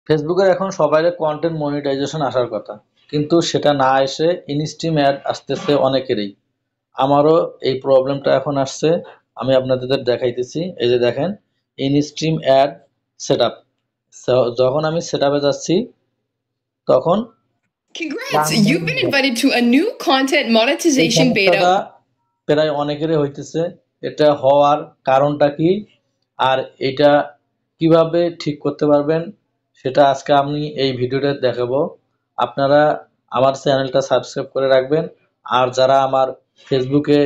ফেসবুকের এখন সবাইরে কন্টেন্ট মনিটাইজেশন আসার কথা, কিন্তু সেটা না এসে ইনস্ট্রিম অ্যাড আসতেছে অনেকেরই। আমারও এই প্রবলেমটা এখন আসছে। আমি আপনাদের দেখাইতেছি, এই যে দেখেন ইনস্ট্রিম অ্যাড সেট আপ। যখন আমি সেট আপে যাচ্ছি তখন Congrats! You've been invited to a new content monetization beta. প্রায় অনেকেরই হইতেছে। এটা হওয়ার কারণটা কি আর এটা কিভাবে ঠিক করতে পারবেন সেটা আজকে আমি এই ভিডিওতে দেখাবো। আপনারা আমার চ্যানেলটা সাবস্ক্রাইব করে রাখবেন, আর যারা আমার ফেসবুকে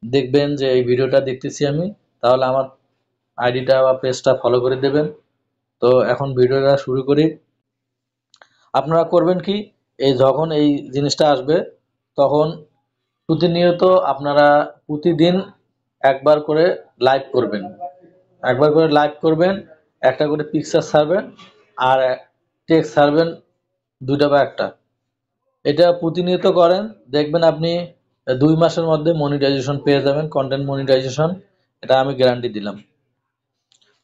দেখবেন যে এই ভিডিওটা দেখতেছি আমি, তাহলে আমার আইডিটা বা পেজটা ফলো করে দেবেন। তো এখন ভিডিওটা শুরু করি। আপনারা করবেন কি, এই যখন এই জিনিসটা আসবে তখন প্রতিনিয়ত আপনারা প্রতিদিন একবার করে লাইভ করবেন, একটা করে পিকচার ছাড়বেন আর টেক্সট ছাড়বেন, দুইটা বা একটা। এটা প্রতিনিয়ত করেন, দেখবেন আপনি 2 মাসের মধ্যে মনিটাইজেশন পেয়ে যাবেন, কন্টেন্ট মনিটাইজেশন। এটা আমি গ্যারান্টি দিলাম।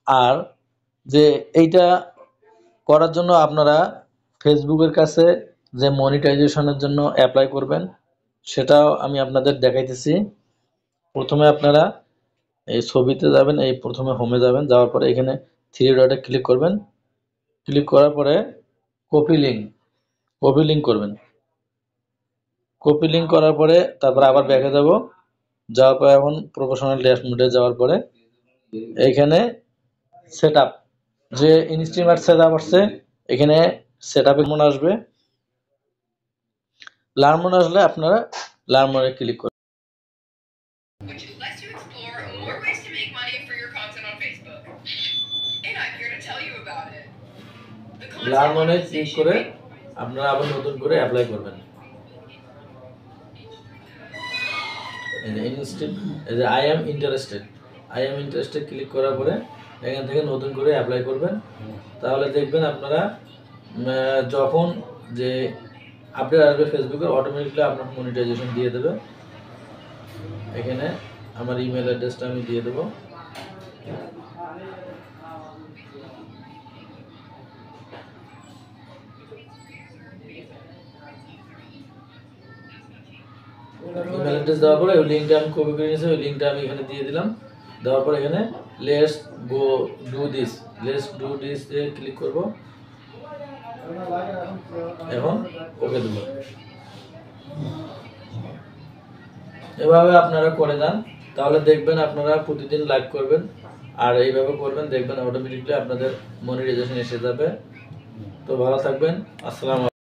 আর যে এইটা করার জন্য আপনারা ফেসবুকের কাছে যে মনিটাইজেশনের জন্য অ্যাপ্লাই করবেন সেটাও আমি আপনাদের দেখাইতেছি। প্রথমে আপনারা এই ছবিতে যাবেন, এই প্রথমে হোমে যাবেন, যাওয়ার পরে এখানে থ্রি ডটে ক্লিক করবেন। ক্লিক করার পরে কপি লিঙ্ক করবেন। কপি লিঙ্ক করার পরে তারপরে আবার ব্যাকে যাব, যাওয়ার পরে এখন প্রফেশনাল ড্যাশবোর্ডে যাওয়ার পরে এইখানে সেট আপ, যে ইনস্ট্রিমার সেট আপ আসছে এখানে সেট আপে মনে আসবে। লার্ন মনে আসলে আপনারা লার্ন মনে ক্লিক করবেন। Which lets you explore more ways to make money for your content on Facebook. And I'm here to tell you about it. Learn মনে ক্লিক করে আপনারা আবার নতুন করে অ্যাপ্লাই করবেন। এই যে আই এম ইন্টারেস্টেড ক্লিক করার পরে এখান থেকে নতুন করে অ্যাপ্লাই করবেন। তাহলে দেখবেন আপনারা যখন যে আপডেট আসবে ফেসবুকে অটোমেটিকলি আপনার মনিটাইজেশন দিয়ে দেবে। এখানে আমার ইমেল অ্যাড্রেসটা আমি দিয়ে দেবো। ইমেল অ্যাড্রেস দেওয়ার পরে ওই লিঙ্কটা আমি কপি করে নিয়েছি, ওই লিঙ্কটা আমি এখানে দিয়ে দিলাম। দেওয়ার পরে এখানে let's do this A click করব। এখন ওকে দেব। এভাবে আপনারা করে যান, তাহলে দেখবেন আপনারা প্রতিদিন লাইভ করবেন আর এইভাবে করবেন, দেখবেন অটোমেটিকলি আপনাদের মনিটাইজেশন এসে যাবে। তো ভালো থাকবেন। আসসালামু আলাইকুম।